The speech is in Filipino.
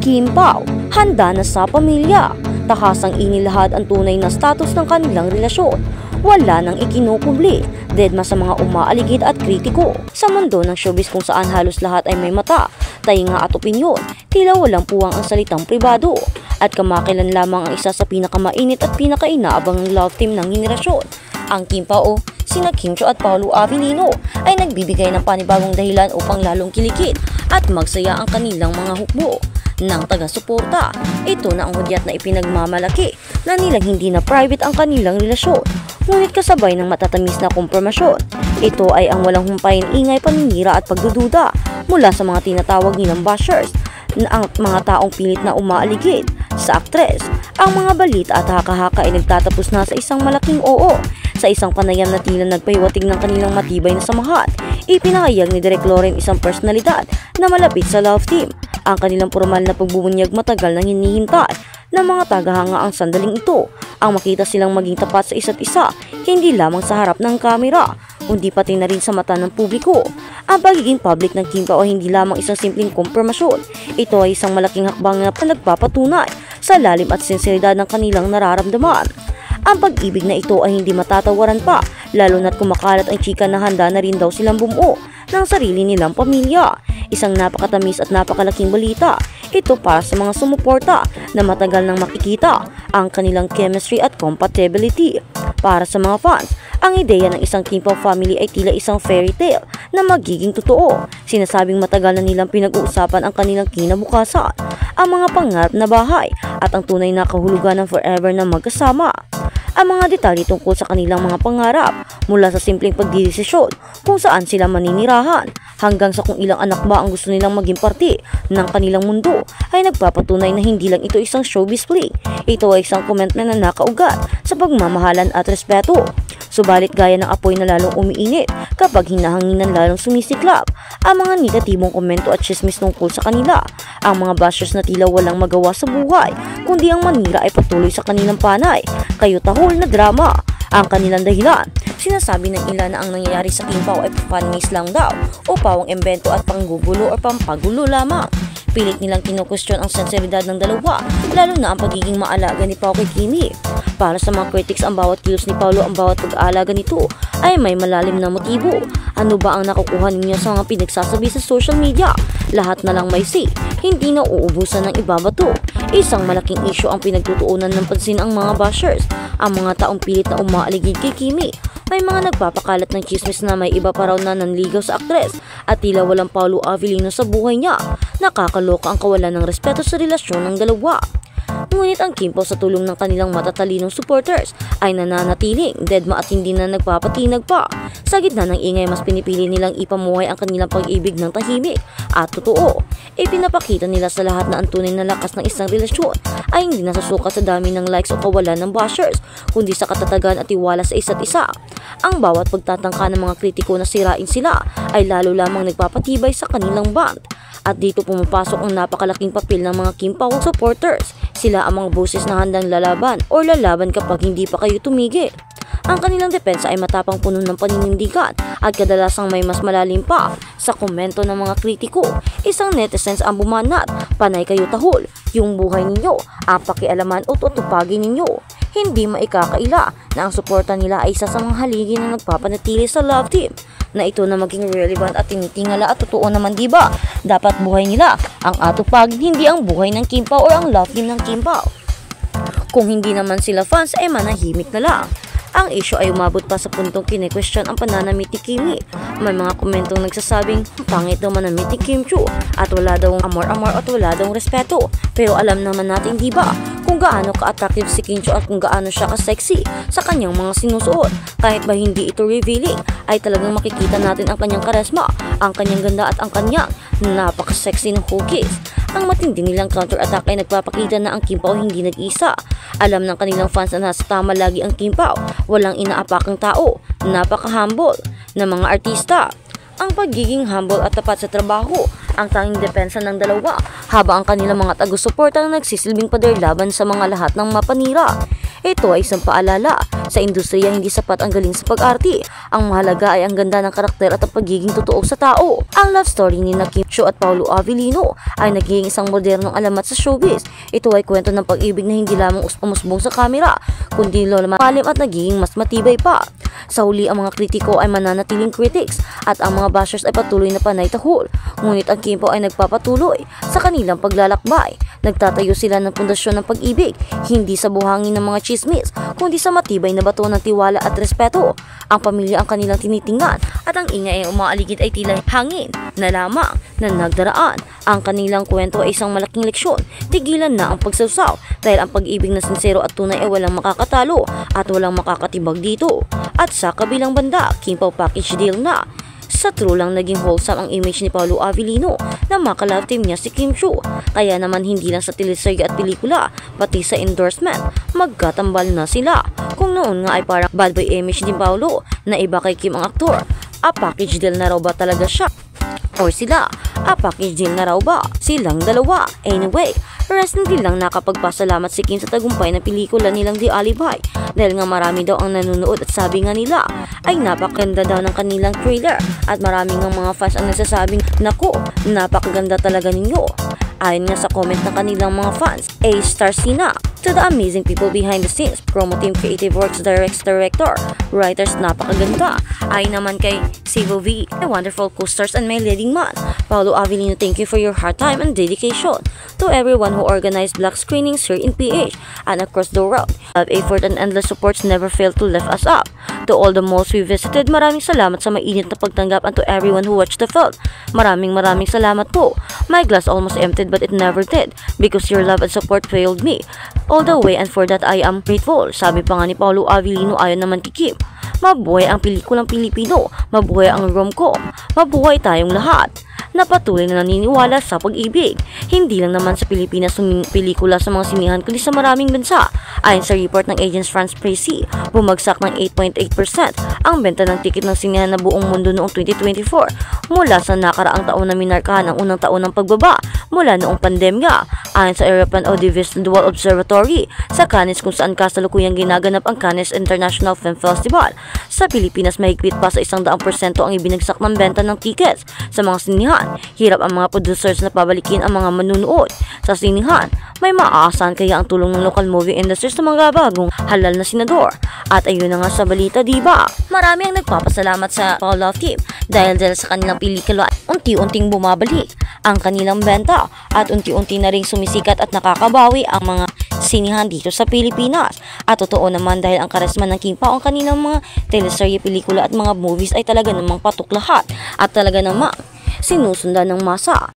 Kim Pao, handa na sa pamilya. Takasang inilahad ang tunay na status ng kanilang relasyon. Wala nang ikinukubli, dedma sa mga umaaligid at kritiko. Sa mundo ng showbiz kung saan halos lahat ay may mata, tainga at opinyon, tila walang puwang ang salitang pribado. At kamakailan lamang ang isa sa pinakamainit at pinakainaabangang love team ng henerasyon. Ang Kim Pao, sina Kim Chiu at Paolo Avellino ay nagbibigay ng panibagong dahilan upang lalong kilikit at magsaya ang kanilang mga hukbo ng taga-suporta. Ito na ang hudyat na ipinagmamalaki na nilang hindi na private ang kanilang relasyon, ngunit kasabay ng matatamis na kompromisyon. Ito ay ang walang humpayin ingay, paninira at pagdududa mula sa mga tinatawag nilang bashers na ang mga taong pilit na umaaligid sa aktres. Ang mga balita at haka-haka ay nagtatapos na sa isang malaking oo. Sa isang panayam na tila nagpaiwatig ng kanilang matibay na samahan, ipinahayag ni Direk Loren isang personalidad na malapit sa love team. Ang kanilang formal na pagbubunyag matagal nang hinihintay ng mga tagahanga ang sandaling ito, ang makita silang maging tapat sa isa't isa, hindi lamang sa harap ng kamera, kundi pati na rin sa mata ng publiko. Ang pagiging public ng Kim Pao ay hindi lamang isang simpleng kompromisyon. Ito ay isang malaking hakbang na nagpapatunay sa lalim at sinseridad ng kanilang nararamdaman. Ang pag-ibig na ito ay hindi matatawaran pa, lalo na't kumakalat ang chika na handa na rin daw silang bumuo ng sarili nilang pamilya. Isang napakatamis at napakalaking balita. Ito para sa mga sumuporta na matagal nang makikita ang kanilang chemistry at compatibility. Para sa mga fans, ang ideya ng isang Kim Pao family ay tila isang fairy tale na magiging totoo. Sinasabing matagal na nilang pinag-uusapan ang kanilang kinabukasan, ang mga pangarap na bahay at ang tunay na kahulugan ng forever na magkasama. Ang mga detalye tungkol sa kanilang mga pangarap, mula sa simpleng pagdidesisyon kung saan sila maninirahan hanggang sa kung ilang anak ba ang gusto nilang maging parte ng kanilang mundo, ay nagpapatunay na hindi lang ito isang showbiz play. Ito ay isang commitment na nakaugat sa pagmamahalan at respeto. Subalit gaya ng apoy na lalong umiinit kapag hinahanginan lalong sumisiklab ang mga negatibong komento at chismis tungkol sa kanila. Ang mga bashers na tila walang magawa sa buhay, kundi ang manira ay patuloy sa kanilang panay, kayo tahol na drama ang kanilang dahilan. Sinasabi ng ilan na ang nangyayari sa Kim Pao ay fan-miss lang daw o pawang embento at panggugulo o pampagulo lamang. Pilit nilang kinukwestiyon ang sensibilidad ng dalawa, lalo na ang pagiging maalaga ni Pao kay Kimi. Para sa mga critics, ang bawat kilos ni Paolo, ang bawat pag-aalaga nito ay may malalim na motibo. Ano ba ang nakukuha ninyo sa mga pinagsasabi sa social media? Lahat na lang may say, hindi na uubusan ng ibabato. Isang malaking issue ang pinagtutuunan ng pansin ang mga bashers, ang mga taong pilit na umaaligid kay Kimi. May mga nagpapakalat ng chismis na may iba pa raw na nanligaw sa aktres at tila walang Paolo Avellino sa buhay niya. Nakakaloka ang kawalan ng respeto sa relasyon ng dalawa. Ngunit ang Kim Pao sa tulong ng kanilang matatalinong supporters ay nananatiling dedma at hindi na nagpapatinag pa. Sa gitna ng ingay, mas pinipili nilang ipamuhay ang kanilang pag-ibig ng tahimik at totoo. Ipinapakita nila sa lahat na ang tunay na lakas ng isang relasyon ay hindi nasusukat sa dami ng likes o kawalan ng bashers, kundi sa katatagan at tiwala sa isa't isa. Ang bawat pagtatangka ng mga kritiko na sirain sila ay lalo lamang nagpapatibay sa kanilang bond. At dito pumapasok ang napakalaking papel ng mga Kim Pao supporters. Sila ang mga boses na handang lalaban o lalaban kapag hindi pa kayo tumigil. Ang kanilang depensa ay matapang, puno ng paninindigan at kadalasang may mas malalim pa sa komento ng mga kritiko. Isang netizens ang bumanat, panay kayo tahol, yung buhay ninyo, ang pakialaman o tutupagin ninyo. Hindi maikakaila na ang suporta nila ay isa sa mga haligi na nagpapanatili sa love team na ito na maging relevant at tinitingala at totoo naman, diba? Dapat buhay nila ang atupagin, hindi ang buhay ng Kim Pao o ang love team ng Kim Pao. Kung hindi naman sila fans ay manahimik na lang. Ang issue ay umabot pa sa puntong kine-question ang pananamit ni Kimi. May mga komentong nagsasabing pangit daw manamit ni Kim Chiu at wala daw amor-amor at wala daw respeto. Pero alam naman natin, diba, kung gaano ka-attractive si Kim Chiu at kung gaano siya ka-sexy sa kanyang mga sinusuot. Kahit ba hindi ito revealing, ay talagang makikita natin ang kanyang karisma, ang kanyang ganda at ang kanyang napaka-sexy ng hugis. Ang matindi nilang counter-attack ay nagpapakita na ang Kim Pao hindi nag-isa. Alam ng kanilang fans na nasa tama lagi ang Kim Pao. Walang inaapakang tao. Napaka-humble na mga artista. Ang pagiging humble at tapat sa trabaho ang tanging depensa ng dalawa, habang ang kanilang mga tago-suporta ang nagsisilbing pader laban sa mga lahat ng mapanira. Ito ay isang paalala, sa industriya hindi sapat ang galing sa pag-arte. Ang mahalaga ay ang ganda ng karakter at ang pagiging totoo sa tao. Ang love story ni Kim Chiu at Paolo Avellino ay naging isang modernong alamat sa showbiz. Ito ay kwento ng pag-ibig na hindi lamang umusbong sa kamera, kundi malalim at nagiging mas matibay pa. Sa huli, ang mga kritiko ay mananatiling critics at ang mga bashers ay patuloy na panay tahol. Ngunit ang Kimpo ay nagpapatuloy sa kanilang paglalakbay. Nagtatayo sila ng pundasyon ng pag-ibig, hindi sa buhangin ng mga chismis, kundi sa matibay na bato ng tiwala at respeto. Ang pamilya ang kanilang tinitingnan at ang ingay ay umaaligid ay tila hangin na lamang na nagdaraan. Ang kanilang kwento ay isang malaking leksyon. Tigilan na ang pagsawsaw dahil ang pag-ibig na sincero at tunay ay walang makakatalo at walang makakatibag dito. At sa kabilang banda, Kimpo package deal na. Sa true lang naging wholesome ang image ni Paolo Avellino na maka-love team niya si Kim Chiu. Kaya naman hindi lang sa teleserye at pelikula, pati sa endorsement, magkatambal na sila. Kung noon nga ay parang bad boy image ni Paolo na iba kay Kim ang aktor, a package deal na raw ba talaga siya? Or sila, a package deal na raw ba? Silang dalawa. Anyway, recently lang nakapagpasalamat si Kim sa tagumpay na pelikula nilang The Alibi dahil nga marami daw ang nanonood at sabi nga nila ay napakaganda daw ng kanilang trailer at marami ng mga fans ang nagsasabing, "Naku, napakaganda talaga ninyo." Ayon nga sa comment ng kanilang mga fans, A-star Sina, to the amazing people behind the scenes, promo team, creative works, director, writers, napakaganda. Ayon naman kay Sivo V, my wonderful co-stars and my leading man, Paolo Avellino, thank you for your hard time and dedication. To everyone who organized black screenings here in PH and across the world, love, effort, and endless supports never failed to lift us up. To all the malls we visited, maraming salamat sa mainit na pagtanggap, and to everyone who watched the film, maraming salamat po. My glass almost emptied but it never did because your love and support failed me all the way, and for that I am grateful. Sabi pa nga ni Paolo Avellino ayon naman kay Kim, mabuhay ang pelikulang Pilipino, mabuhay ang rom-com, mabuhay tayong lahat na patuloy na naniniwala sa pag-ibig. Hindi lang naman sa Pilipinas pelikula sa mga sinihan kundi sa maraming bansa. Ayon sa report ng Agence France Presse, bumagsak ng 8.8% ang benta ng tiket ng sinihan na buong mundo noong 2024 mula sa nakaraang taon na minarkahan ang unang taon ng pagbaba mula noong pandemya. Ayon sa European Audiovisual Observatory sa Cannes, kung saan kasalukuyang ginaganap ang Cannes International Film Festival, sa Pilipinas mahigpit pa sa 100% ang ibinagsak ng benta ng tickets sa mga sinihan. Hirap ang mga producers na pabalikin ang mga manunood sa sinihan. May maaasahan kaya ang tulong ng local movie industry sa mga bagong halal na senador. At ayun na nga sa balita, diba? Marami ang nagpapasalamat sa Paolo Team dahil sa kanilang pelikula unti-unting bumabalik ang kanilang benta at unti-unti na ring sumisikat at nakakabawi ang mga sinihan dito sa Pilipinas. At totoo naman dahil ang karisma ng Kim Pao, ang kanilang mga teleserye, pelikula at mga movies ay talaga namang patok lahat at talaga namang sinusundan ng masa.